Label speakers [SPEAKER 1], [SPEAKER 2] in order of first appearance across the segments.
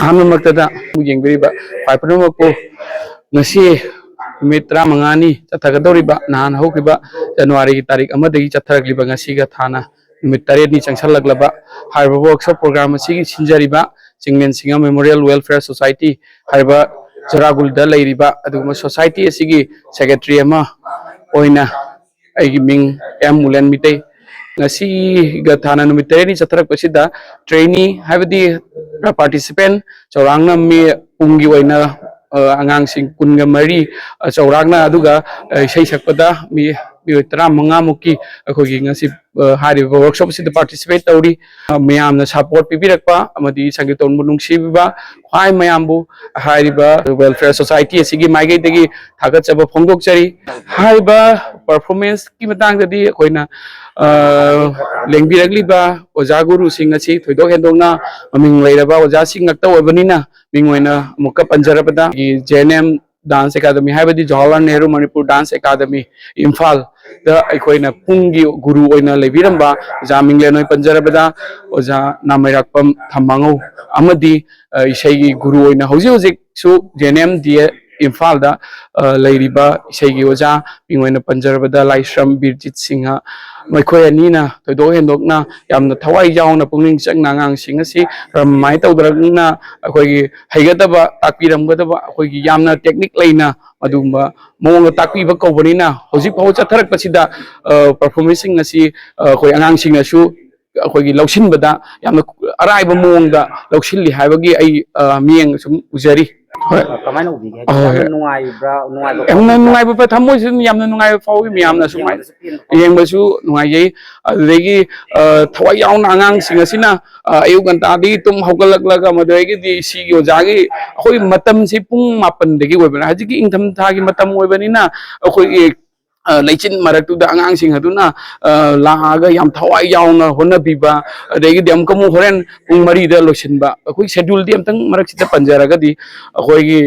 [SPEAKER 1] Aham magtada yengbiriba khwai panamako ngasi mitra mangani chathagadoriba nahan hokriba January ki tarik amadagi chatharakliba ngasi ga thana numit taret ni changsallaglaba haiba workshop program asigi sinjariba Chinglen Singha Memorial Welfare Society haiba Jharagul da leiriba aduguma society asigi secretary ama oina aigi ming Mutum Ulen Meetei ngasi ga thana numit taret ni chatharak pasida trainee haibadi participant chaurangna mi pungi oina angang sing kunga mari chaurangna aduga sei sakpada mi tara manga muki akogi ngasi hari workshop sida participate tauri miyamna support pibirakpa amadi sangiton munungsi biba khwai miyambu hariba welfare society asigi maigai dagi thagatpa fongdorakli hariba performance ki matangdadi koina lengbirakli ba oja guru sing asi thoidok hendongna maming leiraba oja sing ngakta oibanina mingoina muka panjarabada ki JNM Dance Academy haibadi Jawaharlal Nehru Manipur Dance Academy Imphal da aikoina pungi guru oina lebiramba oja Chinglen oi panjarabada oja namairakpam thambango amadi isai guru oina hauji hauji su JNM dia Imphal da leiriba isai gi oja mingoina panjarabada Laisram Birjit Singha maikhoy anina thoidok hendokna yamna thawai yauna pungning changna ngang singasi mai tawdragna akhoi haigadaba takpiramgadaba akhoi yamna technique leina madumba mong takpiba kawbanina hojik pau chatharak pasida performance ngasi akhoi angang singnasu akhoi lausinbada yamna araiba mongda lausilli haibagi ai mieng sum ujari
[SPEAKER 2] kamai no bige yamna
[SPEAKER 1] nungai ba thamoi sin yamna nungai fawi miyamna sumai yengbasu nungai jai adegi thawai yauna angang singasina ayuk gantadi tum haugalaglaga madegi di sigi ojagi khoi matam si pung mapan degi oibana hajiki ingtham thagi matam oibanina khoi leichin maraktu da angang sing haduna laga yam thawai yauna honna biba adegi di amkamu horen pung mari da losinba khoi schedule di amtang marak sita panjaraga di khoi gi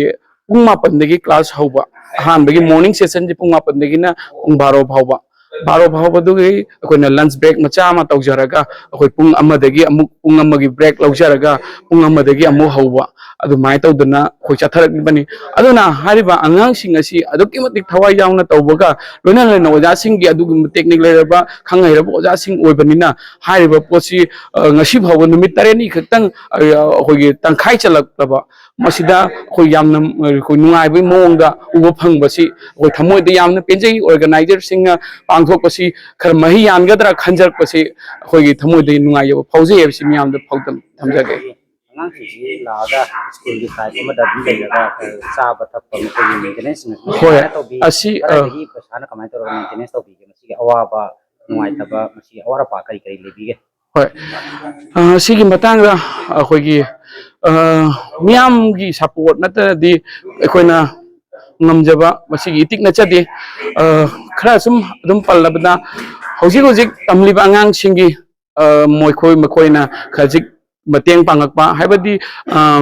[SPEAKER 1] pung mapan degi class hauba han bagi morning session ji pung mapan degi na pung 12 phauba 12 phauba dugi akoina lunch break macha ma tawjaraga akoi pung amadagi amuk pung amagi break laujaraga pung amadagi amu hauba adu mai tawduna khoi chatharak bani aduna hariba angang sing asi aduki matik thawai yauna tawbaga loina loina oja sing gi adugi technique leraba khanghairaba oja sing oibanina hariba posi ngasi phauba numit tareni khaktang khoi gi tangkhai chalakba masida khoi yamna khoi nungai bai mongda uba phangbasi khoi thamoida yamna penjai organizer singa pangthokpasi khar mahi yangadra khanjarpasi khoi gi thamoida nungai yaba phaujai ebsi miyamda phaudam thamjage
[SPEAKER 2] ngang si laga school di type ama da bilaga sa batap ko maintenance
[SPEAKER 1] hoy asi
[SPEAKER 2] hi pasana kamai to maintenance to bige masi awaba nuai taba masi awara pa kari kari lebige
[SPEAKER 1] hoy sigi matangda khoi gi miyam gi support natadi akoina ngamjaba masigi itikna chadi khara sum dum pallabna hojik hojik tamliba angang singi moikhoi makoina khajik mateng pangakpa haibadi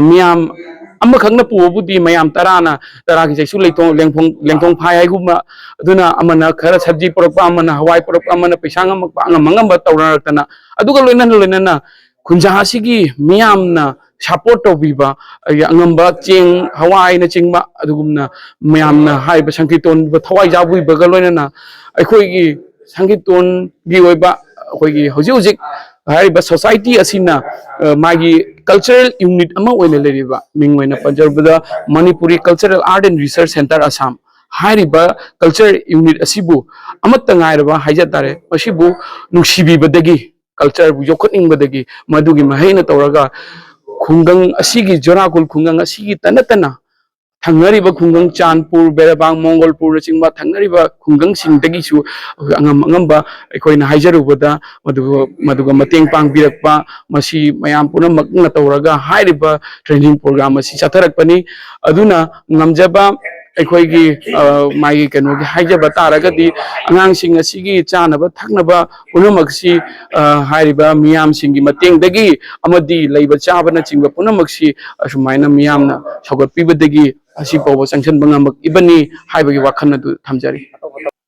[SPEAKER 1] miyam amma khangna pubudi mayam tarana taraki jaisu leitong lengthong phai haiguma aduna amana khara sabji porokpa amana hawai porokpa amana paisang amakpa angamangamba tawraktana aduga loinana kunja hasigi miyamna support tobiba angamba cheng hawai na chingba adugumna miyamna haiba sankirton thawai jabui baga loinana akhoi gi sankirton gi oiba akhoi gi hojik hariba society asina magi cultural unit ama oina leriba mingoina panjarbada Manipuri Cultural Art and Research Center Assam hariba culture unit asibu amatta ngairaba haijatare asibu nuksibibadagi culture bu yokhaningbadagi madugi mahaina tawraga khungang asigi Jharagul khungang asigi tanatana thangariba khungang Chanpur Berabang Mongolpur chingba thangariba khungang singdagi su angamba aikoina haijarubada maduga mateng pangbirakpa masi mayam punamak na tawraga hariba training program asi chatharakpani aduna ngamjaba aikoigi magi kanogi haijaba taragadi angang sing asigi chanaba thaknaba punamaksi hariba miyam singi mateng dagi amadi leiba chabana chingba punamaksi asumaina miyamna sagatpibadagi asi pawa sanction bangamak ibani haibagi wakhana du thamjari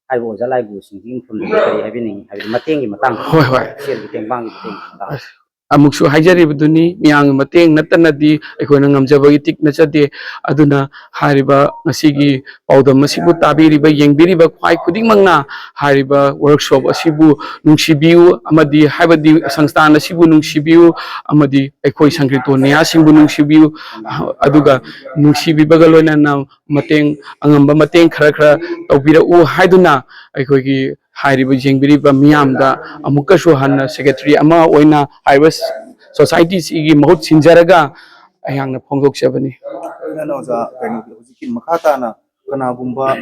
[SPEAKER 2] haibo jalai bu singing from the kari habini habi matengi matang
[SPEAKER 1] hoi
[SPEAKER 2] share gi tengbang gi mateng
[SPEAKER 1] ꯑꯃꯨꯛꯁꯨ ꯍꯥꯏꯖꯔꯤꯕꯗꯨꯅꯤ ꯃꯤꯌꯥꯝꯒꯤ ꯃꯇꯦꯡ ꯅꯠꯇꯅꯗꯤ ꯑꯩꯈꯣꯏꯅ ꯉꯝꯖꯕꯒꯤ ꯇꯤꯛ ꯅꯠꯆꯗꯦ ꯑꯗꯨꯅ ꯍꯥꯏꯔꯤꯕ ꯉꯁꯤꯒꯤ ꯄꯥꯎꯗꯝ ꯑꯁꯤꯕꯨ ꯇꯥꯕꯤꯔꯤꯕ ꯌꯦꯡꯕꯤꯔꯤꯕ ꯈ꯭ꯋꯥꯏ ꯈꯨꯗꯤꯡꯃꯛꯅ ꯍꯥꯏꯔꯤꯕ ꯋꯥꯔꯛꯁꯣꯞ ꯑꯁꯤꯕꯨ ꯅꯨꯡꯁꯤꯕꯤꯌꯨ ꯑꯃꯗꯤ ꯍꯥꯏꯕꯗꯤ ꯁꯪꯁꯊꯥꯟ ꯑꯁꯤꯕꯨ ꯅꯨꯡꯁꯤꯕꯤꯌꯨ ꯑꯃꯗꯤ ꯑꯩꯈꯣꯏ ꯁꯪꯀ꯭ꯔꯤꯇꯣꯟ ꯅꯤꯌꯥꯁꯤꯡꯕꯨ ꯅꯨꯡꯁꯤꯕꯤꯌꯨ ꯑꯗꯨꯒ ꯅꯨꯡꯁꯤꯕꯤꯕꯒ ꯂꯣꯏꯅꯅ ꯃꯇꯦꯡ ꯑꯉꯝꯕ ꯃꯇꯦꯡ ꯈꯔ ꯈꯔ ꯇꯧꯕꯤꯔꯛꯎ ꯍꯥꯏꯗꯨꯅ ꯑꯩꯈꯣꯏꯒꯤ ꯍꯥꯏꯔꯤꯕ ꯌꯦꯡꯕꯤꯔꯤꯕ ꯃꯤꯌꯥꯝꯗ ꯑꯃꯨꯛꯀꯁꯨ ꯍꯟꯅ ꯁꯦꯀ꯭ꯔꯦꯇꯔꯤ ꯑꯃ ꯑꯣꯏꯅ ꯍꯥꯏꯔꯤꯕ ꯁꯣꯁꯥꯏꯇꯤꯁꯤꯒꯤ ꯃꯍꯨꯠ ꯁꯤꯟꯖꯔꯒ ꯑꯩꯍꯥꯛꯅ ꯐꯣꯡꯗꯣꯛꯆꯕꯅꯤ
[SPEAKER 3] ꯑꯣꯖꯥ ꯀꯩꯅꯣꯒꯤ ꯍꯧꯖꯤꯛꯀꯤ ꯃꯈꯥ ꯇꯥꯅ ꯀꯅꯥꯒꯨꯝꯕ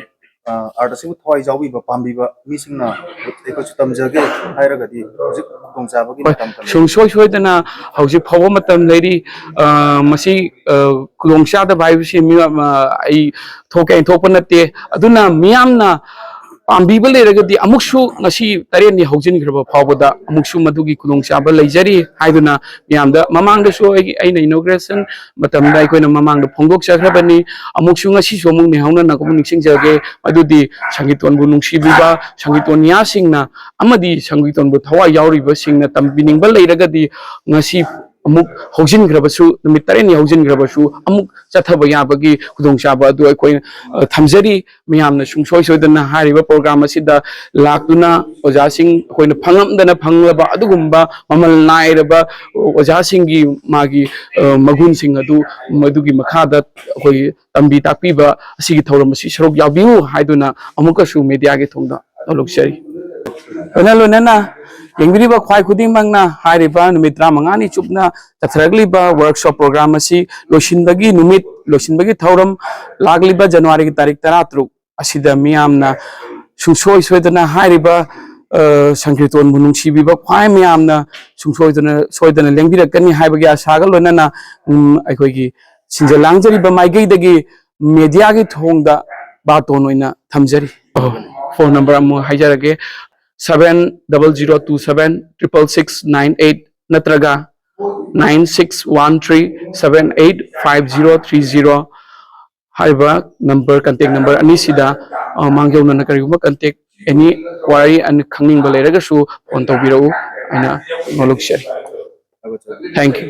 [SPEAKER 3] ꯑꯥꯔꯠ ꯊꯋꯥꯏ ꯌꯥꯎꯕꯤꯕ ꯄꯥꯝꯕꯤꯕ ꯃꯤꯁꯤꯡꯅ ꯑꯩꯈꯣꯏꯁꯨ ꯇꯝꯖꯒꯦ ꯍꯥꯏꯔꯒꯗꯤ ꯍꯧꯖꯤꯛ ꯈꯨꯗꯣꯡꯆꯥꯕꯒꯤ ꯃꯇꯝ
[SPEAKER 1] ꯁꯨꯡꯁꯣꯏ ꯁꯣꯏꯗꯅ ꯍꯧꯖꯤꯛ ꯐꯥꯎꯕ ꯃꯇꯝ ꯂꯩꯔꯤ ꯃꯁꯤ ꯈꯨꯗꯣꯡꯆꯥꯗꯕ ꯍꯥꯏꯕꯁꯤ ꯑꯩ ꯊꯣꯛꯀꯦ ꯊꯣꯛꯄ ꯅꯠꯇꯦ ꯑꯗꯨꯅ ꯃꯤꯌꯥꯝꯅ ꯄꯥꯝꯕꯤꯕ ꯂꯩꯔꯒꯗꯤ ꯑꯃꯨꯛꯁꯨ ꯉꯁꯤ ꯇꯔꯦꯠꯅꯤ ꯍꯧꯖꯤꯟꯈ꯭ꯔꯕ ꯐꯥꯎꯕꯗ ꯑꯃꯨꯛꯁꯨ ꯃꯗꯨꯒꯤ ꯈꯨꯗꯣꯡꯆꯥꯕ ꯂꯩꯖꯔꯤ ꯍꯥꯏꯗꯨꯅ ꯃꯤꯌꯥꯝꯗ ꯃꯃꯥꯡꯗꯁꯨ ꯑꯩꯅ ꯏꯅꯣꯒ꯭ꯔꯦꯁꯟ ꯃꯇꯝꯗ ꯑꯩꯈꯣꯏꯅ ꯃꯃꯥꯡꯗ ꯐꯣꯡꯗꯣꯛꯆꯈ꯭ꯔꯕꯅꯤ ꯑꯃꯨꯛꯁꯨ ꯉꯁꯤꯁꯨ ꯑꯃꯨꯛ ꯅꯤꯡꯍꯧꯅꯅ ꯅꯤꯡꯁꯤꯡꯖꯒꯦ ꯃꯗꯨꯗꯤ ꯁꯪꯒꯤꯇꯣꯟꯕꯨ ꯅꯨꯡꯁꯤꯕꯤꯕ ꯁꯪꯒꯤꯇꯣꯟꯅꯤꯌꯥꯁꯤꯡꯅ ꯑꯃꯗꯤ ꯁꯪꯒꯤꯇꯣꯟꯕꯨ ꯊꯋꯥꯏ ꯌꯥꯎꯔꯤꯕꯁꯤꯡꯅ ꯇꯝꯕꯤꯅꯤꯡꯕ ꯂꯩꯔꯒꯗꯤ ꯉꯁꯤ ꯑꯃꯨꯛ ꯍꯧꯖꯤꯟꯈ꯭ꯔꯕꯁꯨ ꯅꯨꯃꯤꯠ ꯇꯔꯦꯠꯅꯤ ꯍꯧꯖꯤꯟꯈ꯭ꯔꯕꯁꯨ ꯑꯃꯨꯛ ꯆꯠꯊꯕ ꯌꯥꯕꯒꯤ ꯈꯨꯗꯣꯡꯆꯥꯕ ꯑꯗꯨ ꯑꯩꯈꯣꯏꯅ ꯊꯝꯖꯔꯤ ꯃꯤꯌꯥꯝꯅ ꯁꯨꯡꯁꯣꯏ ꯁꯣꯏꯗꯅ ꯍꯥꯏꯔꯤꯕ ꯄ꯭ꯔꯣꯒ꯭ꯔꯥꯝ ꯑꯁꯤꯗ ꯂꯥꯛꯇꯨꯅ ꯑꯣꯖꯥꯁꯤꯡ ꯑꯩꯈꯣꯏꯅ ꯐꯪꯉꯝꯗꯅ ꯐꯪꯂꯕ ꯑꯗꯨꯒꯨꯝꯕ ꯃꯃꯜ ꯅꯥꯏꯔꯕ ꯑꯣꯖꯥꯁꯤꯡꯒꯤ ꯃꯥꯒꯤ ꯃꯒꯨꯟꯁꯤꯡ ꯑꯗꯨ ꯃꯗꯨꯒꯤ ꯃꯈꯥꯗ ꯑꯩꯈꯣꯏ ꯇꯝꯕꯤ ꯇꯥꯛꯄꯤꯕ ꯑꯁꯤꯒꯤ ꯊꯧꯔꯝ ꯑꯁꯤ ꯁꯔꯨꯛ ꯌꯥꯕꯤꯌꯨ ꯍꯥꯏꯗꯨꯅ ꯑꯃꯨꯛꯀꯁꯨ ꯃꯦꯗꯤꯌꯥꯒꯤ ꯊꯣꯡꯗ ꯂꯧꯖꯔꯤ ꯂꯣꯏꯅ ꯂꯣꯏꯅꯅ ꯌꯦꯡꯕꯤꯔꯤꯕ ꯈ꯭ꯋꯥꯏ ꯈꯨꯗꯤꯡꯃꯛꯅ ꯍꯥꯏꯔꯤꯕ ꯅꯨꯃꯤꯠ 35ꯅꯤ ꯆꯨꯞꯅ ꯆꯠꯊꯔꯛꯂꯤꯕ ꯋꯥꯔꯛꯁꯣꯞ ꯄ꯭ꯔꯣꯒ꯭ꯔꯥꯝ ꯑꯁꯤ ꯂꯣꯏꯁꯤꯟꯕꯒꯤ ꯅꯨꯃꯤꯠ ꯂꯣꯏꯁꯤꯟꯕꯒꯤ ꯊꯧꯔꯝ ꯂꯥꯛꯂꯤꯕ ꯖꯅꯋꯥꯔꯤꯒꯤ ꯇꯥꯔꯤꯛ 13 ꯑꯁꯤꯗ ꯃꯤꯌꯥꯝꯅ ꯁꯨꯡꯁꯣꯏ ꯁꯣꯏꯗꯅ ꯍꯥꯏꯔꯤꯕ ꯁꯪꯀ꯭ꯔꯤꯇꯣꯟꯕꯨ ꯅꯨꯡꯁꯤꯕꯤꯕ ꯈ꯭ꯋꯥꯏ ꯃꯌꯥꯝꯅ ꯁꯣꯏꯗꯅ ꯂꯦꯡꯕꯤꯔꯛꯀꯅꯤ ꯍꯥꯏꯕꯒꯤ ꯑꯥꯁꯥꯒ ꯂꯣꯏꯅꯅ ꯑꯩꯈꯣꯏꯒꯤ ꯁꯤꯟꯖ ꯂꯥꯡꯖꯔꯤꯕ ꯃꯥꯏꯀꯩꯗꯒꯤ ꯃꯦꯗꯤꯌꯥꯒꯤ ꯊꯣꯡꯗ ꯕꯥꯇꯣꯟ ꯑꯣꯏꯅ ꯊꯝꯖꯔꯤ ꯐꯣꯟ ꯅꯝꯕꯔ ꯑꯃꯨꯛ ꯍꯥꯏꯖꯔꯒꯦ 7002766698 ꯅꯠꯇ꯭ꯔꯒ 9613785030 ꯍꯥꯏꯕ ꯅꯝꯕꯔ ꯀꯟꯇꯦꯛ ꯅꯝꯕꯔ ꯑꯅꯤꯁꯤꯗ ꯃꯥꯡꯖꯧꯅꯅ ꯀꯔꯤꯒꯨꯝꯕ ꯀꯟꯇꯦꯛ ꯑꯦꯅꯤ ꯋꯥꯔꯤ ꯈꯪꯅꯤꯡꯕ ꯂꯩꯔꯒꯁꯨ ꯐꯣꯟ ꯇꯧꯕꯤꯔꯛꯎ ꯑꯩꯅ ꯅꯣꯜꯂꯨꯛꯆꯔꯤ ꯊꯦꯡꯛ ꯌꯨ